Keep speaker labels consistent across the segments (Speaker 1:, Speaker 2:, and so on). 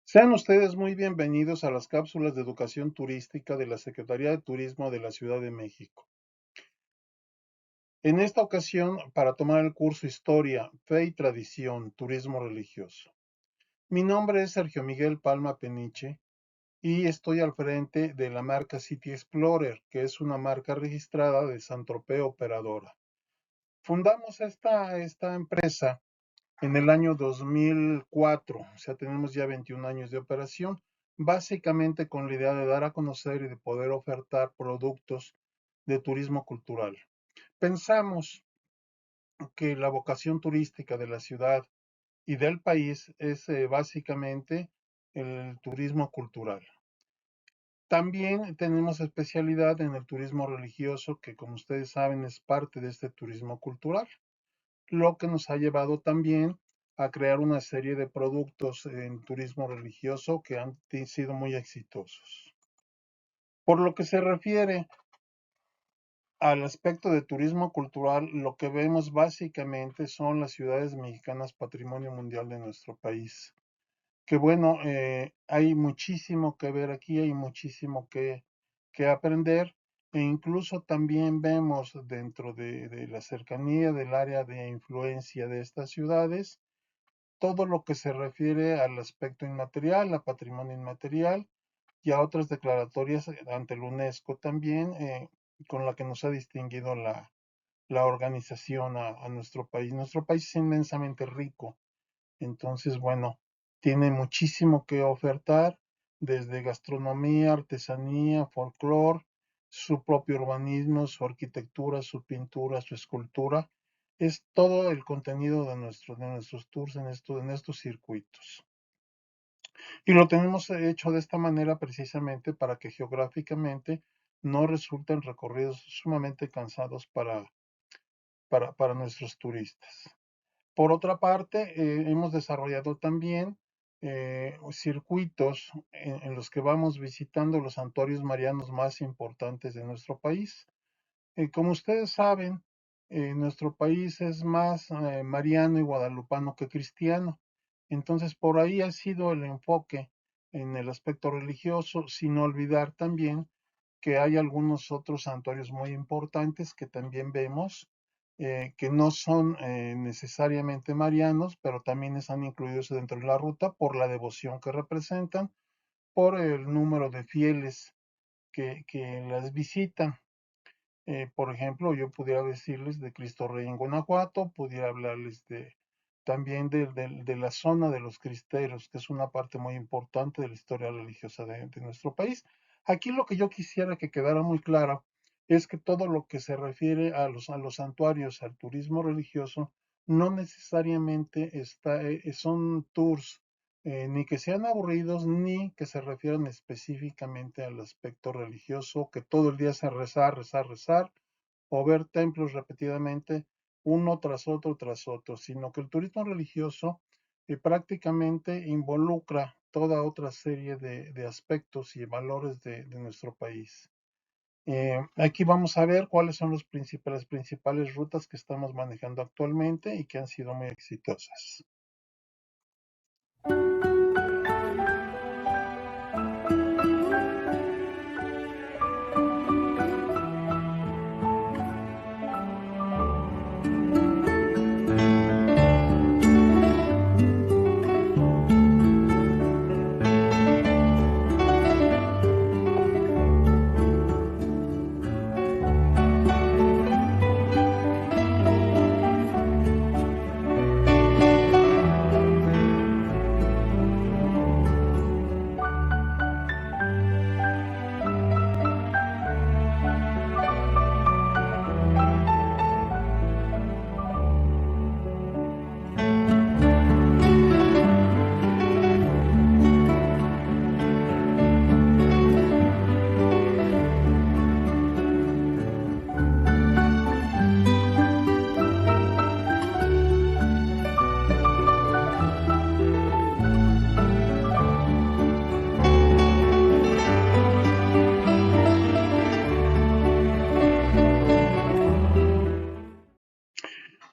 Speaker 1: Sean ustedes muy bienvenidos a las cápsulas de educación turística de la Secretaría de Turismo de la Ciudad de México. En esta ocasión, para tomar el curso Historia, Fe y Tradición, Turismo Religioso. Mi nombre es Sergio Miguel Palma Peniche y estoy al frente de la marca City Explorer, que es una marca registrada de Saint-Tropez Operadora. Fundamos esta empresa en el año 2004, o sea, tenemos ya 21 años de operación, básicamente con la idea de dar a conocer y de poder ofertar productos de turismo cultural. Pensamos que la vocación turística de la ciudad y del país es básicamente el turismo cultural. También tenemos especialidad en el turismo religioso, que como ustedes saben es parte de este turismo cultural, lo que nos ha llevado también a crear una serie de productos en turismo religioso que han sido muy exitosos. Por lo que se refiere al aspecto de turismo cultural, lo que vemos básicamente son las ciudades mexicanas Patrimonio Mundial de nuestro país. Que bueno, hay muchísimo que ver aquí, hay muchísimo que aprender e incluso también vemos dentro de la cercanía del área de influencia de estas ciudades todo lo que se refiere al aspecto inmaterial, a patrimonio inmaterial y a otras declaratorias ante la UNESCO también, con la que nos ha distinguido la organización a nuestro país. Nuestro país es inmensamente rico, entonces, bueno, tiene muchísimo que ofertar, desde gastronomía, artesanía, folclore, su propio urbanismo, su arquitectura, su pintura, su escultura. Es todo el contenido de nuestros tours en estos circuitos. Y lo tenemos hecho de esta manera precisamente para que geográficamente no resulten recorridos sumamente cansados para nuestros turistas. Por otra parte, hemos desarrollado también circuitos en los que vamos visitando los santuarios marianos más importantes de nuestro país. Como ustedes saben, nuestro país es más mariano y guadalupano que cristiano. Entonces, por ahí ha sido el enfoque en el aspecto religioso, sin olvidar también que hay algunos otros santuarios muy importantes que también vemos, que no son necesariamente marianos, pero también están incluidos dentro de la ruta por la devoción que representan, por el número de fieles que las visitan. Por ejemplo, yo pudiera decirles de Cristo Rey en Guanajuato, pudiera hablarles también de la zona de los cristeros, que es una parte muy importante de la historia religiosa de nuestro país. Aquí lo que yo quisiera que quedara muy claro es que todo lo que se refiere a los santuarios, al turismo religioso, no necesariamente son tours ni que sean aburridos, ni que se refieran específicamente al aspecto religioso, que todo el día sea rezar, rezar, rezar, o ver templos repetidamente, uno tras otro, sino que el turismo religioso prácticamente involucra toda otra serie de aspectos y valores de nuestro país. Aquí vamos a ver cuáles son las principales rutas que estamos manejando actualmente y que han sido muy exitosas.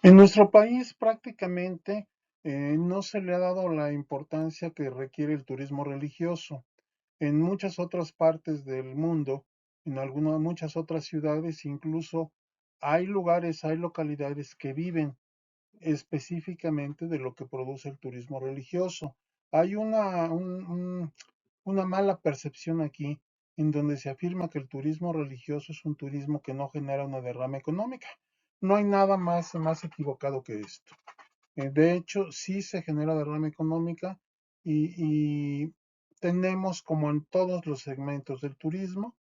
Speaker 1: En nuestro país prácticamente no se le ha dado la importancia que requiere el turismo religioso. En muchas otras partes del mundo, en muchas otras ciudades, incluso hay lugares, hay localidades que viven específicamente de lo que produce el turismo religioso. Hay una mala percepción aquí en donde se afirma que el turismo religioso es un turismo que no genera una derrama económica. No hay nada más equivocado que esto. De hecho, sí se genera derrama económica y tenemos, como en todos los segmentos del turismo,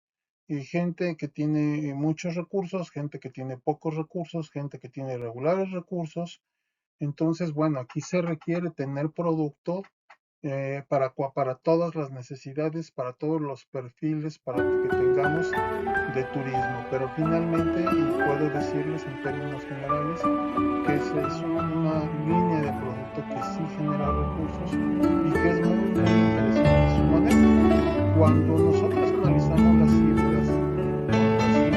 Speaker 1: gente que tiene muchos recursos, gente que tiene pocos recursos, gente que tiene regulares recursos. Entonces, bueno, aquí se requiere tener producto para todas las necesidades, para todos los perfiles, para que tengamos de turismo. Pero finalmente, y puedo decirles en términos generales, que es una línea de producto que sí genera recursos y que es muy interesante su manejo. Cuando nosotros analizamos las cifras del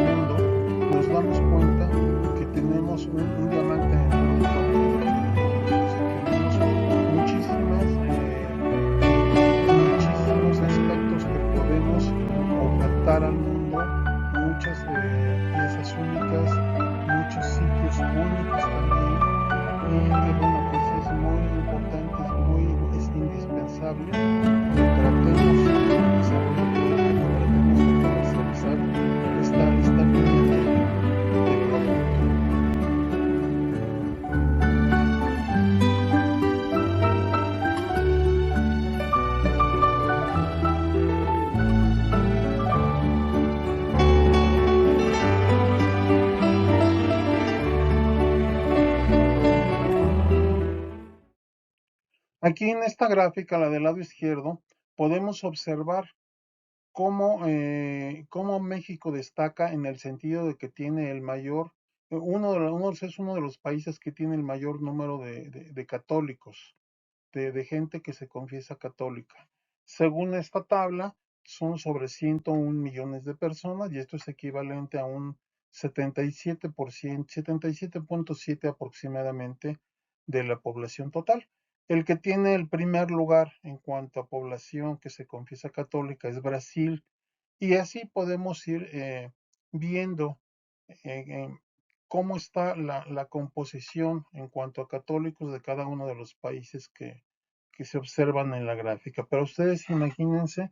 Speaker 1: mundo, nos damos cuenta que tenemos un diamante en bruto en nuestro producto. O sea, tenemos muchísimos aspectos que podemos ofertar al mundo, muchas piezas únicas, muchos sitios únicos también, y que bueno, pues es muy importante, es indispensable que tratemos el desarrollo turístico, tratemos de comercializar esta línea de producto. Aquí en esta gráfica, la del lado izquierdo, podemos observar cómo México destaca en el sentido de que tiene el mayor, es uno de los países que tiene el mayor número de católicos, de gente que se confiesa católica. Según esta tabla, son sobre 101 millones de personas y esto es equivalente a un 77%, 77.7 aproximadamente de la población total. El que tiene el primer lugar en cuanto a población que se confiesa católica es Brasil, y así podemos ir viendo eh, cómo está la composición en cuanto a católicos de cada uno de los países que se observan en la gráfica. Pero ustedes imagínense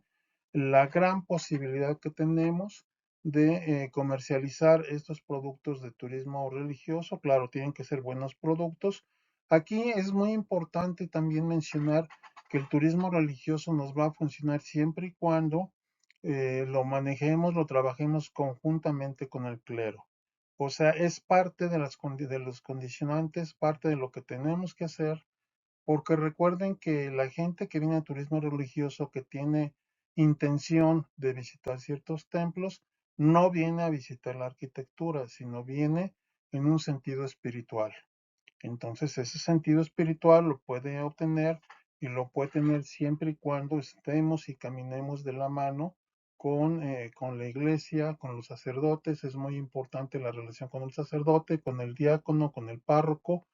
Speaker 1: la gran posibilidad que tenemos de comercializar estos productos de turismo religioso. Claro, tienen que ser buenos productos. Aquí es muy importante también mencionar que el turismo religioso nos va a funcionar siempre y cuando lo manejemos, lo trabajemos conjuntamente con el clero. O sea, es parte de los condicionantes, parte de lo que tenemos que hacer, porque recuerden que la gente que viene a turismo religioso, que tiene intención de visitar ciertos templos, no viene a visitar la arquitectura, sino viene en un sentido espiritual. Entonces, ese sentido espiritual lo puede obtener y lo puede tener siempre y cuando estemos y caminemos de la mano con la iglesia, con los sacerdotes. Es muy importante la relación con el sacerdote, con el diácono, con el párroco,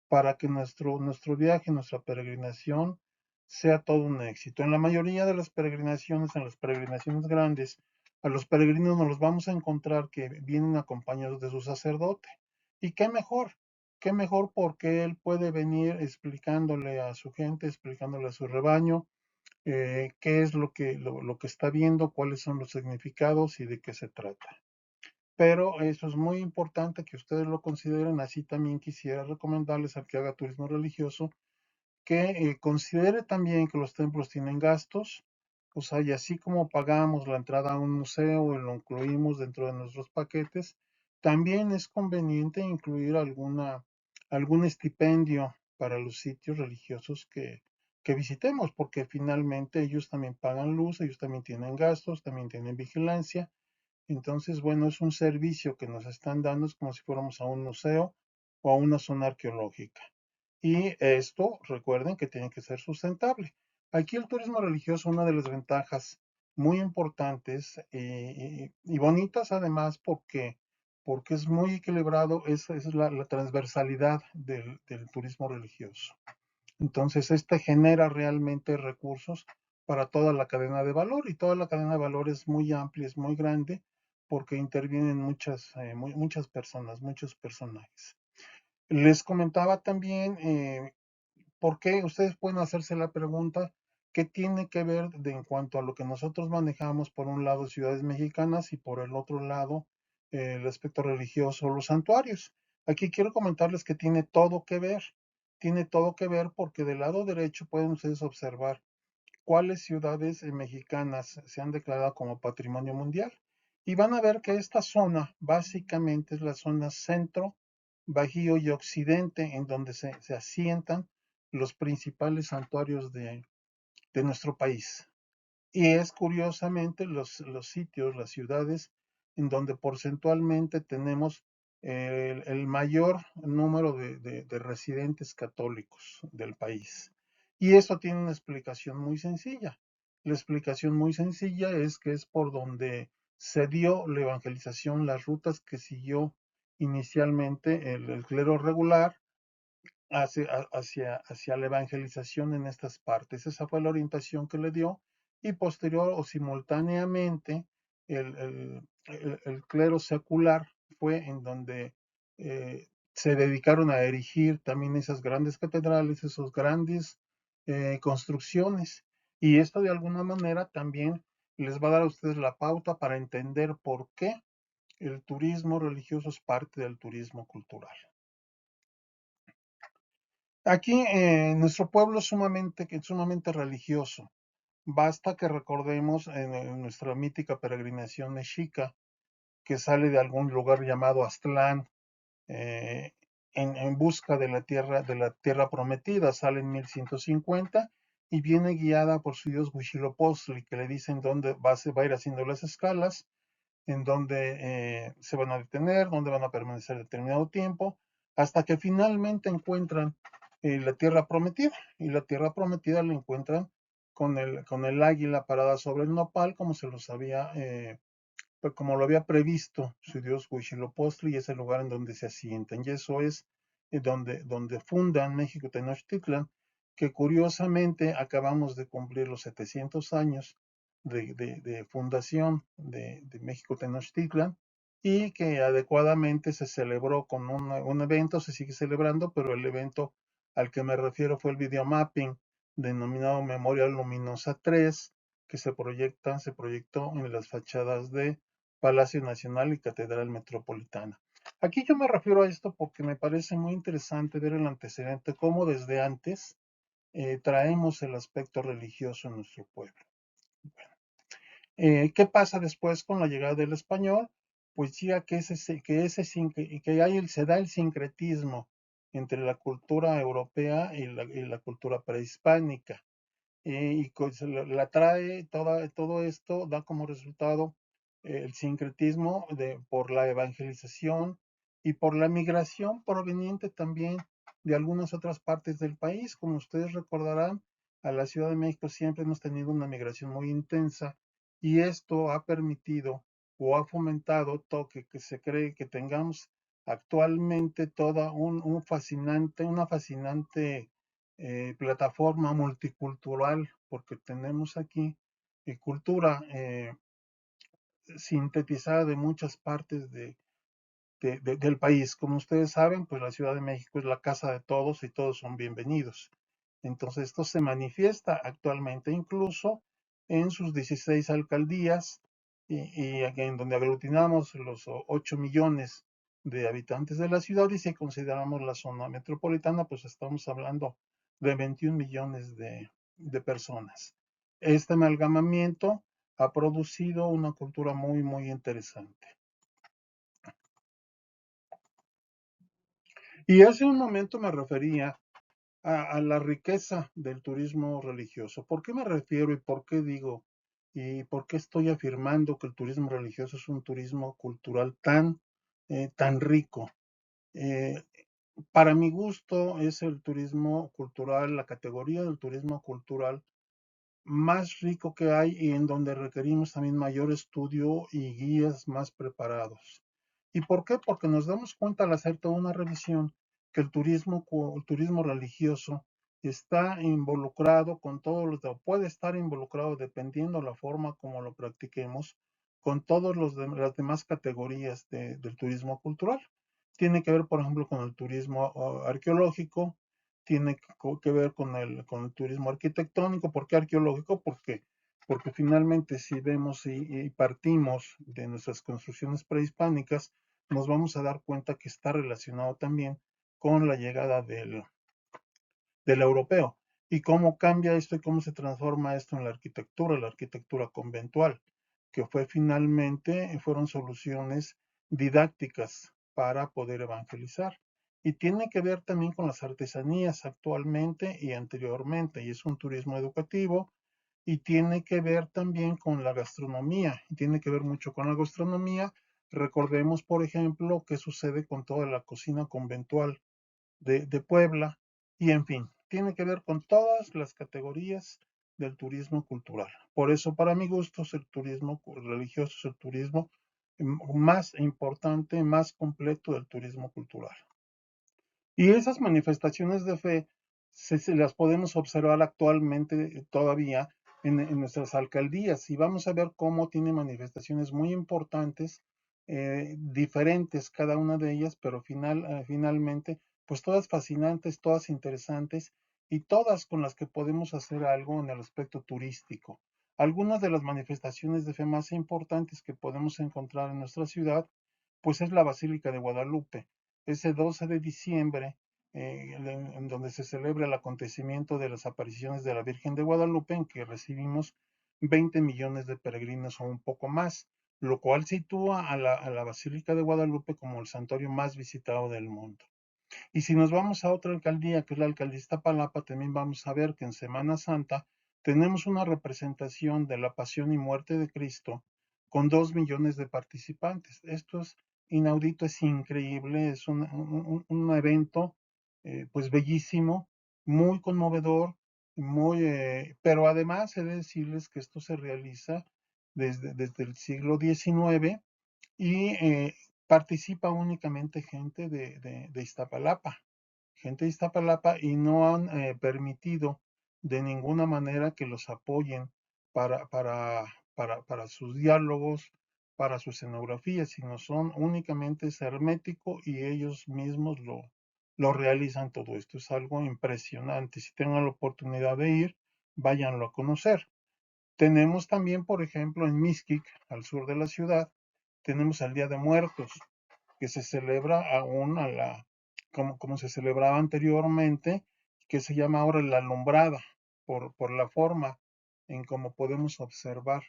Speaker 1: para que nuestro viaje, nuestra peregrinación sea todo un éxito. En la mayoría de las peregrinaciones, en las peregrinaciones grandes, a los peregrinos nos los vamos a encontrar que vienen acompañados de su sacerdote. ¿Y qué mejor porque él puede venir explicándole a su gente, explicándole a su rebaño, qué es lo que está viendo, cuáles son los significados y de qué se trata. Pero eso es muy importante que ustedes lo consideren. Así también quisiera recomendarles al que haga turismo religioso que considere también que los templos tienen gastos, o sea, y así como pagamos la entrada a un museo y lo incluimos dentro de nuestros paquetes, también es conveniente incluir algún estipendio para los sitios religiosos que visitemos, porque finalmente ellos también pagan luz, ellos también tienen gastos, también tienen vigilancia. Entonces, bueno, es un servicio que nos están dando, es como si fuéramos a un museo o a una zona arqueológica. Y esto, recuerden que tiene que ser sustentable. Aquí el turismo religioso, una de las ventajas muy importantes y bonitas además, porque porque es muy equilibrado, es la transversalidad del turismo religioso. Entonces, este genera realmente recursos para toda la cadena de valor, y toda la cadena de valor es muy amplia, es muy grande, porque intervienen muchas personas, muchos personajes. Les comentaba también por qué ustedes pueden hacerse la pregunta, ¿qué tiene que ver en cuanto a lo que nosotros manejamos, por un lado ciudades mexicanas y por el otro lado el aspecto religioso, los santuarios? Aquí quiero comentarles que tiene todo que ver, porque del lado derecho pueden ustedes observar cuáles ciudades mexicanas se han declarado como patrimonio mundial. Y van a ver que esta zona básicamente es la zona centro, bajío y occidente, en donde se asientan los principales santuarios de nuestro país. Y es curiosamente los sitios, las ciudades en donde porcentualmente tenemos el mayor número de residentes católicos del país. Y eso tiene una explicación muy sencilla. La explicación muy sencilla es que es por donde se dio la evangelización, las rutas que siguió inicialmente el clero regular hacia la evangelización en estas partes. Esa fue la orientación que le dio, y posterior o simultáneamente el clero secular fue en donde se dedicaron a erigir también esas grandes catedrales, esos grandes construcciones. Y esto de alguna manera también les va a dar a ustedes la pauta para entender por qué el turismo religioso es parte del turismo cultural. Aquí nuestro pueblo es sumamente religioso. Basta que recordemos en nuestra mítica peregrinación mexica, que sale de algún lugar llamado Aztlán, eh, en busca de la tierra prometida. Sale en 1150 y viene guiada por su dios Huitzilopochtli, que le dicen dónde se va a ir haciendo las escalas, en donde se van a detener, donde van a permanecer determinado tiempo, hasta que finalmente encuentran la tierra prometida. Y la tierra prometida la encuentran con el águila parada sobre el nopal, como se los había pues como lo había previsto su dios Huitzilopochtli, y es el lugar en donde se asientan. Y eso es donde fundan México Tenochtitlan, que curiosamente acabamos de cumplir los 700 años de fundación de México Tenochtitlan, y que adecuadamente se celebró con un evento, se sigue celebrando, pero el evento al que me refiero fue el videomapping denominado Memoria Luminosa 3, que se proyectó en las fachadas de Palacio Nacional y Catedral Metropolitana. Aquí yo me refiero a esto porque me parece muy interesante ver el antecedente, cómo desde antes traemos el aspecto religioso en nuestro pueblo. ¿Qué pasa después con la llegada del español? Pues ya se da el sincretismo entre la cultura europea y la cultura prehispánica. Y la trae todo esto, da como resultado el sincretismo por la evangelización y por la migración proveniente también de algunas otras partes del país. Como ustedes recordarán, a la Ciudad de México siempre hemos tenido una migración muy intensa, y esto ha permitido o ha fomentado que se cree que tengamos actualmente toda una fascinante plataforma multicultural, porque tenemos aquí cultura sintetizada de muchas partes del país. Como ustedes saben, pues la Ciudad de México es la casa de todos y todos son bienvenidos. Entonces esto se manifiesta actualmente incluso en sus 16 alcaldías, y en donde aglutinamos los 8 millones de habitantes de la ciudad, y si consideramos la zona metropolitana, pues estamos hablando de 21 millones de personas. Este amalgamamiento ha producido una cultura muy interesante. Y hace un momento me refería la riqueza del turismo religioso. ¿Por qué me refiero y por qué digo y por qué estoy afirmando que el turismo religioso es un turismo cultural tan rico? Eh, para mi gusto es el turismo cultural, la categoría del turismo cultural más rico que hay, y en donde requerimos también mayor estudio y guías más preparados. ¿Y por qué? Porque nos damos cuenta al hacer toda una revisión que el turismo religioso está involucrado con todos los, puede estar involucrado dependiendo la forma como lo practiquemos, con todas las demás categorías del turismo cultural. Tiene que ver, por ejemplo, con el turismo arqueológico, tiene que ver con el turismo arquitectónico. ¿Por qué arqueológico? Porque finalmente si vemos y partimos de nuestras construcciones prehispánicas, nos vamos a dar cuenta que está relacionado también con la llegada del europeo y cómo cambia esto y cómo se transforma esto en la arquitectura conventual, que fue finalmente, fueron soluciones didácticas para poder evangelizar. Y tiene que ver también con las artesanías actualmente y anteriormente, y es un turismo educativo, y tiene que ver también con la gastronomía, y tiene que ver mucho con la gastronomía. Recordemos, por ejemplo, qué sucede con toda la cocina conventual de Puebla, y en fin, tiene que ver con todas las categorías del turismo cultural. Por eso, para mi gusto, el turismo religioso es el turismo más importante, más completo del turismo cultural. Y esas manifestaciones de fe se las podemos observar actualmente todavía en nuestras alcaldías y vamos a ver cómo tiene manifestaciones muy importantes, diferentes cada una de ellas, pero finalmente, pues todas fascinantes, todas interesantes y todas con las que podemos hacer algo en el aspecto turístico. Algunas de las manifestaciones de fe más importantes que podemos encontrar en nuestra ciudad, pues es la Basílica de Guadalupe. Ese 12 de diciembre, en donde se celebra el acontecimiento de las apariciones de la Virgen de Guadalupe, en que recibimos 20 millones de peregrinos o un poco más, lo cual sitúa a la Basílica de Guadalupe como el santuario más visitado del mundo. Y si nos vamos a otra alcaldía, que es la alcaldía de Iztapalapa, también vamos a ver que en Semana Santa tenemos una representación de la pasión y muerte de Cristo con 2 millones de participantes. Esto es inaudito, es increíble, es un evento pues bellísimo, muy conmovedor, pero además he de decirles que esto se realiza desde el siglo XIX y participa únicamente gente de Iztapalapa, y no han permitido de ninguna manera que los apoyen para, para, para sus diálogos, para sus escenografías, sino son únicamente es hermético y ellos mismos lo realizan todo esto. Es algo impresionante. Si tengan la oportunidad de ir, váyanlo a conocer. Tenemos también, por ejemplo, en Mixquic, al sur de la ciudad, tenemos el Día de Muertos, que se celebra aún como se celebraba anteriormente, que se llama ahora la alumbrada, por la forma en cómo podemos observar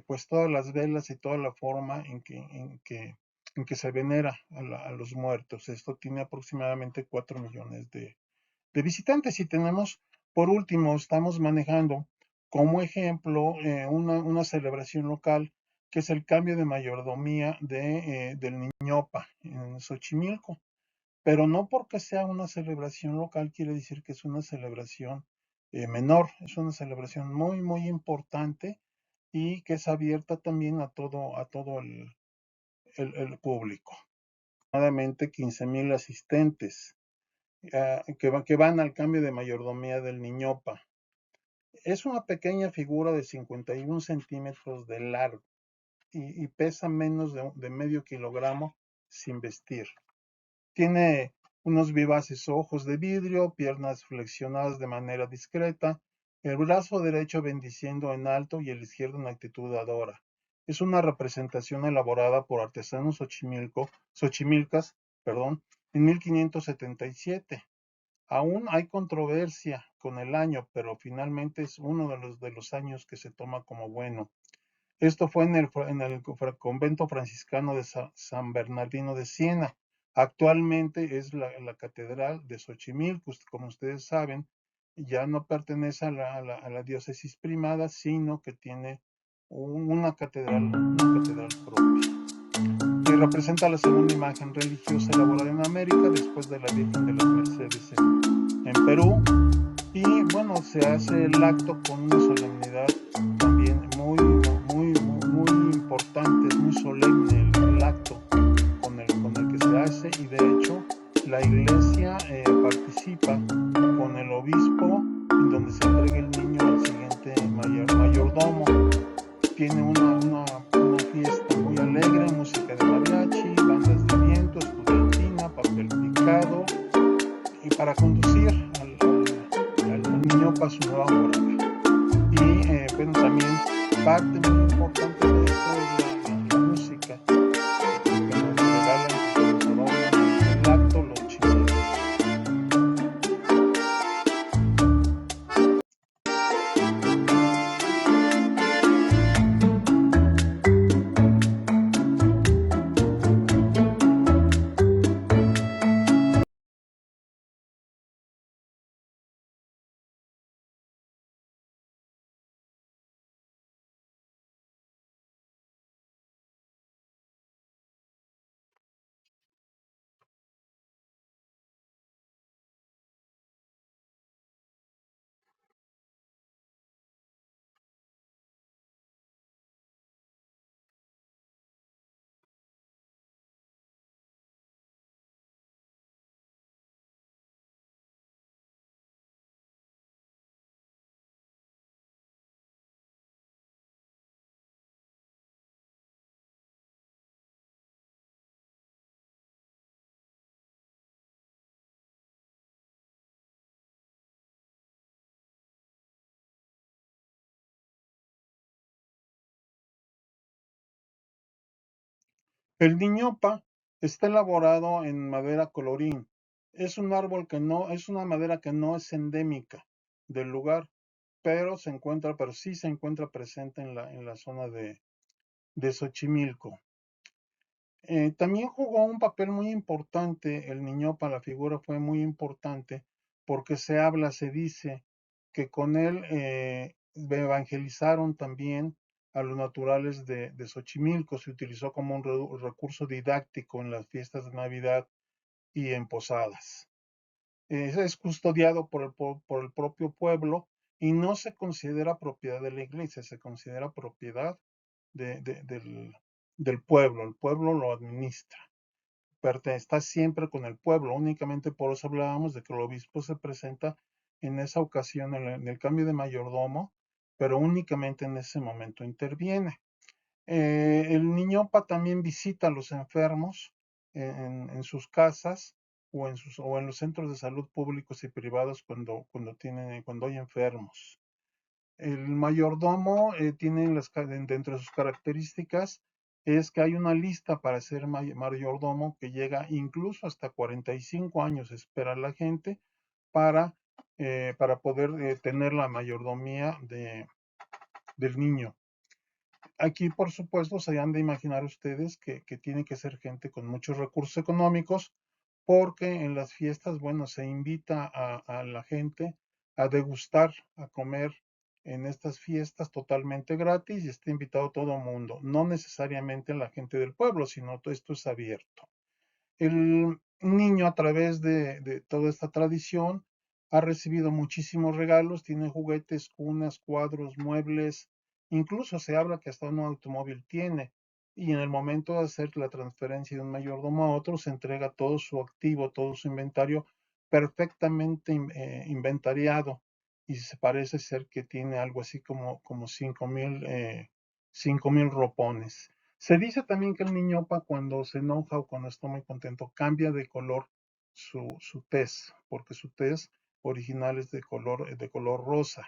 Speaker 1: pues todas las velas y toda la forma en que se venera a los muertos. Esto tiene aproximadamente 4 millones de visitantes y tenemos, por último, estamos manejando como ejemplo una celebración local que es el cambio de mayordomía del Niñopa en Xochimilco. Pero no porque sea una celebración local quiere decir que es una celebración menor, es una celebración muy, muy importante y que es abierta también a todo el público. Aproximadamente 15,000 asistentes que van al cambio de mayordomía del Niñopa. Es una pequeña figura de 51 centímetros de largo y pesa menos de medio kilogramo sin vestir. Tiene unos vivaces ojos de vidrio, piernas flexionadas de manera discreta, el brazo derecho bendiciendo en alto y el izquierdo en actitud adora. Es una representación elaborada por artesanos xochimilcas, en 1577. Aún hay controversia con el año, pero finalmente es uno de los años que se toma como bueno. Esto fue en el convento franciscano de San Bernardino de Siena. Actualmente es la catedral de Xochimilco, como ustedes saben, ya no pertenece a la diócesis primada, sino que tiene una catedral propia. Y representa la segunda imagen religiosa elaborada en América después de la Virgen de las Mercedes en Perú. Y bueno, se hace el acto con una solemnidad también muy, muy, muy, muy importante, es muy solemne el acto, con la iglesia participa con el obispo, en donde se entrega el niño al siguiente mayordomo. Tiene una fiesta muy alegre, música de mariachi, bandas de viento, estudiantina, papel picado, y para conducir al niño para su nueva morada. Y bueno, también parte muy importante de esto es la música que nos regalan, que nos adornan el acto, los chineros. El niñopa está elaborado en madera colorín. Es un árbol que no, es una madera que no es endémica del lugar, pero sí se encuentra presente en la zona de Xochimilco. También jugó un papel muy importante el niñopa, la figura fue muy importante porque se dice que con él evangelizaron también a los naturales de Xochimilco, se utilizó como un recurso didáctico en las fiestas de Navidad y en posadas. Es custodiado por el propio pueblo y no se considera propiedad de la iglesia, se considera propiedad del pueblo, el pueblo lo administra, está siempre con el pueblo, únicamente por eso hablábamos de que el obispo se presenta en esa ocasión en el cambio de mayordomo, pero únicamente en ese momento interviene. El niñopa también visita a los enfermos en sus casas o en los centros de salud públicos y privados cuando hay enfermos. El mayordomo tiene dentro de sus características es que hay una lista para ser mayordomo que llega incluso hasta 45 años, espera la gente para, para poder tener la mayordomía del niño. Aquí, por supuesto, se han de imaginar ustedes que tiene que ser gente con muchos recursos económicos, porque en las fiestas, bueno, se invita a la gente a degustar, a comer en estas fiestas totalmente gratis y está invitado todo el mundo, no necesariamente la gente del pueblo, sino todo esto es abierto. El niño a través de toda esta tradición ha recibido muchísimos regalos, tiene juguetes, cunas, cuadros, muebles, incluso se habla que hasta un automóvil tiene. Y en el momento de hacer la transferencia de un mayordomo a otro, se entrega todo su activo, todo su inventario perfectamente inventariado. Y se parece ser que tiene algo así como 5,000 ropones. Se dice también que el niñopa cuando se enoja o cuando está muy contento cambia de color su tez, porque su tez original es de color rosa.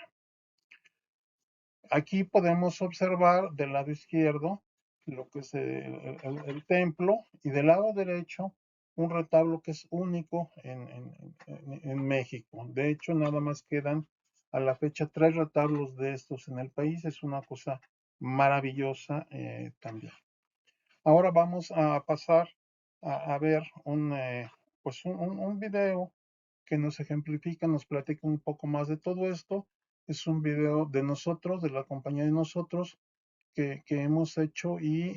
Speaker 1: Aquí podemos observar del lado izquierdo lo que es el templo y del lado derecho un retablo que es único en México. De hecho, nada más quedan a la fecha 3 retablos de estos en el país. Es una cosa maravillosa también. Ahora vamos a pasar a ver un video que nos ejemplifica, nos platica un poco más de todo esto. Es un video de nosotros, de la compañía de nosotros, que hemos hecho y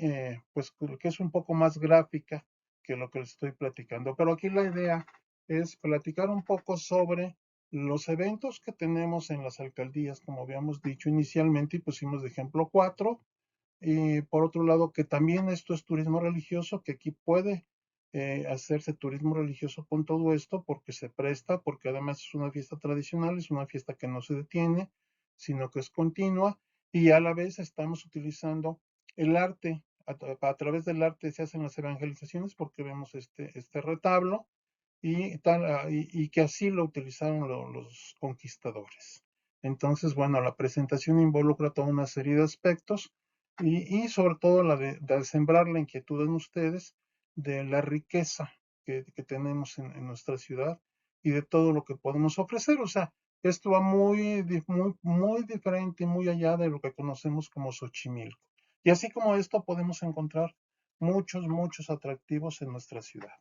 Speaker 1: pues que es un poco más gráfica que lo que les estoy platicando. Pero aquí la idea es platicar un poco sobre los eventos que tenemos en las alcaldías, como habíamos dicho inicialmente, y pusimos de ejemplo 4. Y por otro lado, que también esto es turismo religioso, que aquí puede hacerse turismo religioso con todo esto, porque se presta, porque además es una fiesta tradicional, es una fiesta que no se detiene, sino que es continua, y a la vez estamos utilizando el arte. A través del arte se hacen las evangelizaciones, porque vemos este retablo, y que así lo utilizaron los conquistadores. Entonces, bueno, la presentación involucra toda una serie de aspectos, y sobre todo la de sembrar la inquietud en ustedes de la riqueza que tenemos en nuestra ciudad y de todo lo que podemos ofrecer. O sea, esto va muy diferente y muy allá de lo que conocemos como Xochimilco. Y así como esto podemos encontrar muchos atractivos en nuestra ciudad.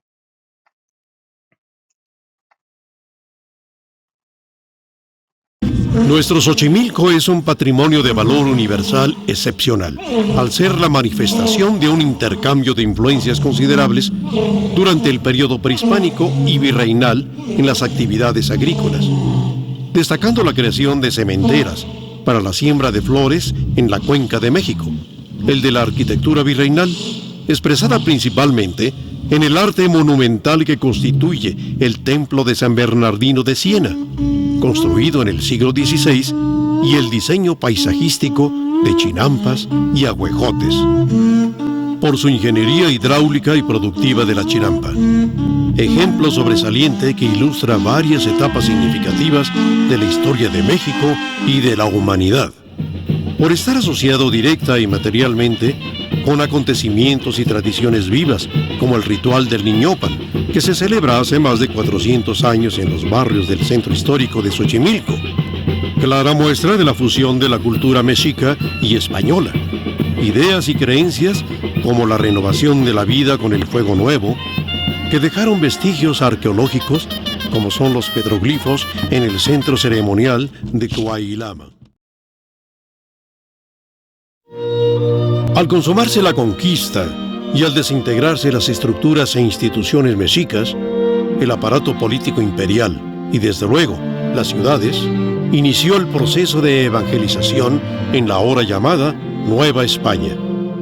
Speaker 2: Nuestro Xochimilco es un patrimonio de valor universal excepcional, al ser la manifestación de un intercambio de influencias considerables durante el periodo prehispánico y virreinal en las actividades agrícolas, destacando la creación de sementeras para la siembra de flores en la Cuenca de México, el de la arquitectura virreinal, expresada principalmente en el arte monumental que constituye el Templo de San Bernardino de Siena, construido en el siglo XVI, y el diseño paisajístico de chinampas y ahuejotes, por su ingeniería hidráulica y productiva de la chinampa, ejemplo sobresaliente que ilustra varias etapas significativas de la historia de México y de la humanidad, por estar asociado directa y materialmente con acontecimientos y tradiciones vivas, como el ritual del Niñopan, que se celebra hace más de 400 años en los barrios del centro histórico de Xochimilco. Clara muestra de la fusión de la cultura mexica y española. Ideas y creencias como la renovación de la vida con el fuego nuevo, que dejaron vestigios arqueológicos como son los petroglifos en el centro ceremonial de Coahuilama. Al consumarse la conquista y al desintegrarse las estructuras e instituciones mexicas, el aparato político imperial y desde luego las ciudades, inició el proceso de evangelización en la ahora llamada Nueva España,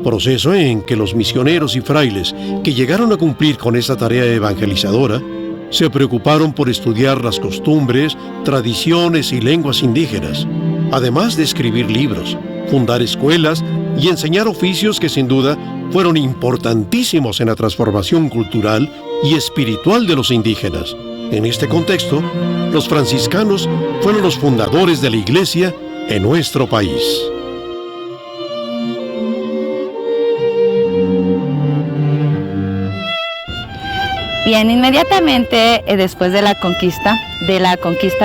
Speaker 2: proceso en que los misioneros y frailes que llegaron a cumplir con esta tarea evangelizadora se preocuparon por estudiar las costumbres, tradiciones y lenguas indígenas, además de escribir libros, fundar escuelas y enseñar oficios que sin duda fueron importantísimos en la transformación cultural y espiritual de los indígenas. En este contexto, los franciscanos fueron los fundadores de la Iglesia en nuestro país.
Speaker 3: Bien, inmediatamente después de la conquista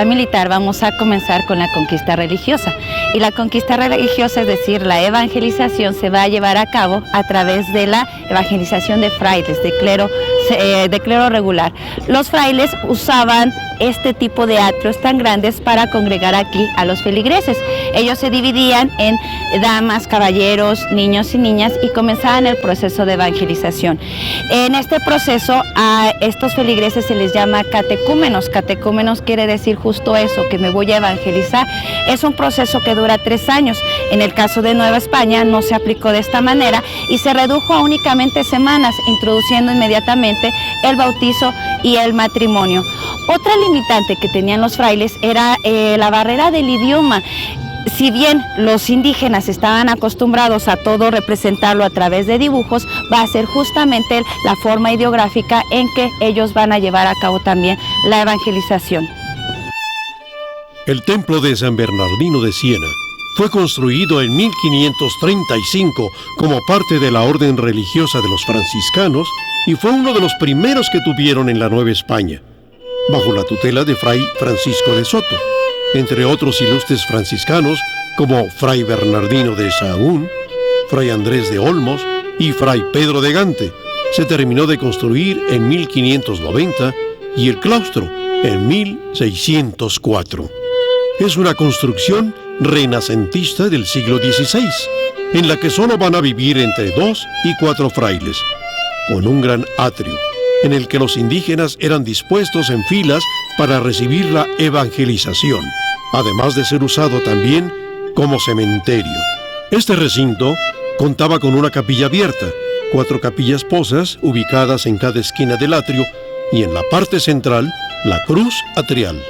Speaker 3: militar, vamos a comenzar con la conquista religiosa. Y la conquista religiosa, es decir, la evangelización, se va a llevar a cabo a través de la evangelización de frailes, de clero regular. Los frailes usaban este tipo de atrios tan grandes para congregar aquí a los feligreses. Ellos se dividían en damas, caballeros, niños y niñas y comenzaban el proceso de evangelización. En este proceso a estos feligreses se les llama catecúmenos. Catecúmenos quiere decir justo eso, que me voy a evangelizar. Es un proceso que dura 3 años. En el caso de Nueva España no se aplicó de esta manera y se redujo a únicamente semanas, introduciendo inmediatamente el bautizo y el matrimonio. Otra limitante que tenían los frailes era la barrera del idioma. Si bien los indígenas estaban acostumbrados a todo representarlo a través de dibujos, va a ser justamente la forma ideográfica en que ellos van a llevar a cabo también la evangelización.
Speaker 2: El templo de San Bernardino de Siena fue construido en 1535 como parte de la orden religiosa de los franciscanos y fue uno de los primeros que tuvieron en la Nueva España, bajo la tutela de Fray Francisco de Soto, entre otros ilustres franciscanos como Fray Bernardino de Sahagún, Fray Andrés de Olmos y Fray Pedro de Gante. Se terminó de construir en 1590 y el claustro en 1604. Es una construcción renacentista del siglo XVI, en la que solo van a vivir entre 2 y 4 frailes, con un gran atrio, en el que los indígenas eran dispuestos en filas para recibir la evangelización, además de ser usado también como cementerio. Este recinto contaba con una capilla abierta, 4 capillas posas ubicadas en cada esquina del atrio y en la parte central, la cruz atrial.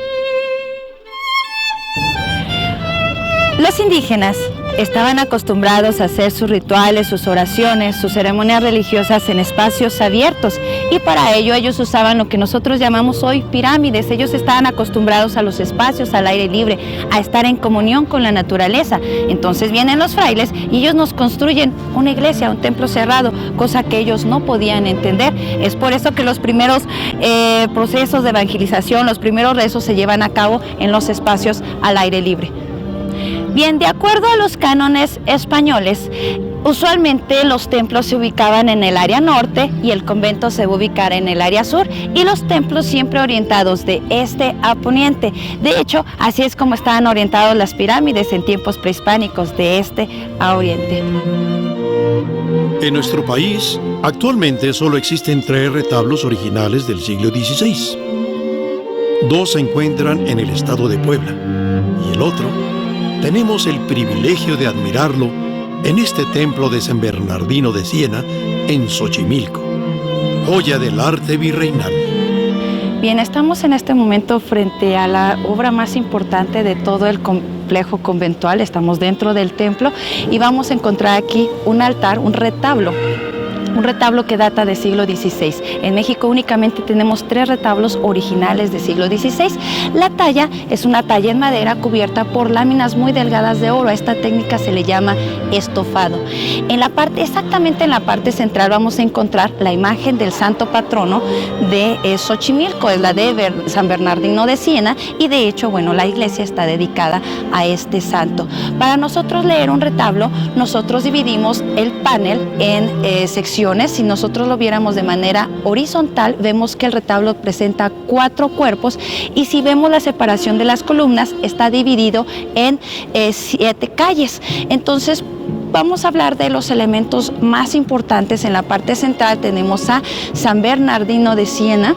Speaker 3: Los indígenas estaban acostumbrados a hacer sus rituales, sus oraciones, sus ceremonias religiosas en espacios abiertos y para ello ellos usaban lo que nosotros llamamos hoy pirámides. Ellos estaban acostumbrados a los espacios al aire libre, a estar en comunión con la naturaleza. Entonces vienen los frailes y ellos nos construyen una iglesia, un templo cerrado, cosa que ellos no podían entender. Es por eso que los primeros procesos de evangelización, los primeros rezos se llevan a cabo en los espacios al aire libre. Bien, de acuerdo a los cánones españoles, usualmente los templos se ubicaban en el área norte y el convento se va a ubicar en el área sur y los templos siempre orientados de este a poniente. De hecho, así es como estaban orientados las pirámides en tiempos prehispánicos, de este a oriente.
Speaker 2: En nuestro país, actualmente solo existen 3 retablos originales del siglo XVI. 2 se encuentran en el estado de Puebla y el otro tenemos el privilegio de admirarlo en este templo de San Bernardino de Siena, en Xochimilco, joya del arte virreinal.
Speaker 3: Bien, estamos en este momento frente a la obra más importante de todo el complejo conventual. Estamos dentro del templo y vamos a encontrar aquí un altar, un retablo que data del siglo XVI. En México únicamente tenemos 3 retablos originales del siglo XVI. La talla es una talla en madera cubierta por láminas muy delgadas de oro. A esta técnica se le llama estofado. Exactamente en la parte central vamos a encontrar la imagen del santo patrono de Xochimilco, es la de San Bernardino de Siena, y de hecho, bueno, la iglesia está dedicada a este santo. Para nosotros leer un retablo, nosotros dividimos el panel en secciones. Si nosotros lo viéramos de manera horizontal, vemos que el retablo presenta 4 cuerpos y si vemos la separación de las columnas, está dividido en 7 calles. Entonces, vamos a hablar de los elementos más importantes. En la parte central tenemos a San Bernardino de Siena.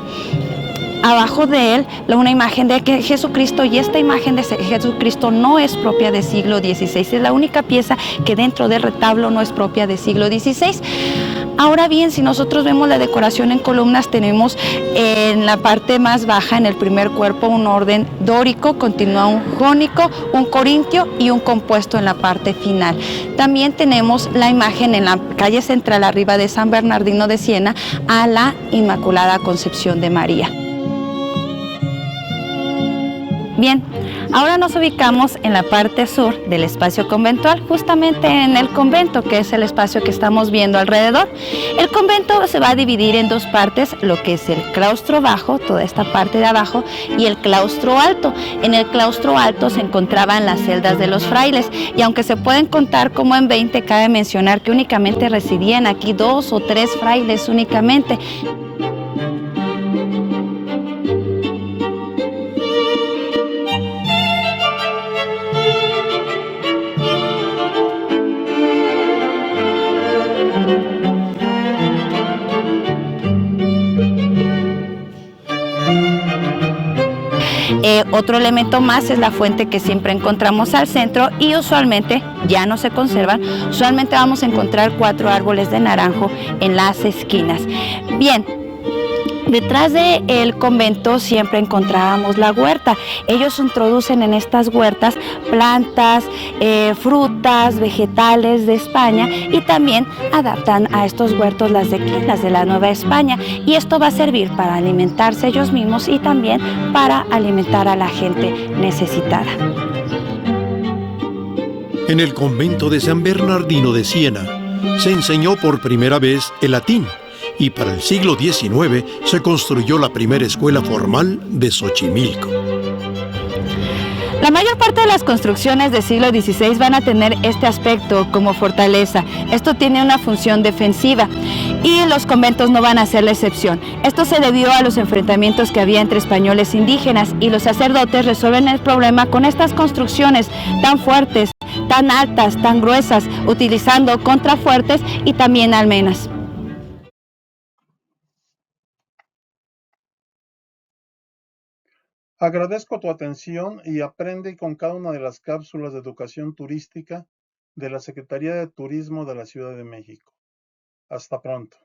Speaker 3: Abajo de él, una imagen de Jesucristo, y esta imagen de Jesucristo no es propia del siglo XVI. Es la única pieza que dentro del retablo no es propia del siglo XVI. Ahora bien, si nosotros vemos la decoración en columnas, tenemos en la parte más baja, en el primer cuerpo, un orden dórico, continúa un jónico, un corintio y un compuesto en la parte final. También tenemos la imagen en la calle central, arriba de San Bernardino de Siena, a la Inmaculada Concepción de María. Bien, ahora nos ubicamos en la parte sur del espacio conventual, justamente en el convento, que es el espacio que estamos viendo alrededor. El convento se va a dividir en 2 partes, lo que es el claustro bajo, toda esta parte de abajo, y el claustro alto. En el claustro alto se encontraban las celdas de los frailes, y aunque se pueden contar como en 20, cabe mencionar que únicamente residían aquí 2 o 3 frailes únicamente. Otro elemento más es la fuente que siempre encontramos al centro y usualmente ya no se conservan. Usualmente vamos a encontrar 4 árboles de naranjo en las esquinas. Bien, detrás del convento siempre encontrábamos la huerta. Ellos introducen en estas huertas plantas, frutas, vegetales de España y también adaptan a estos huertos las de aquí, las de la Nueva España. Y esto va a servir para alimentarse ellos mismos y también para alimentar a la gente necesitada.
Speaker 2: En el convento de San Bernardino de Siena se enseñó por primera vez el latín, y para el siglo XIX se construyó la primera escuela formal de Xochimilco.
Speaker 3: La mayor parte de las construcciones del siglo XVI van a tener este aspecto como fortaleza. Esto tiene una función defensiva y los conventos no van a ser la excepción. Esto se debió a los enfrentamientos que había entre españoles e indígenas y los sacerdotes resuelven el problema con estas construcciones tan fuertes, tan altas, tan gruesas, utilizando contrafuertes y también almenas.
Speaker 1: Agradezco tu atención y aprende con cada una de las cápsulas de educación turística de la Secretaría de Turismo de la Ciudad de México. Hasta pronto.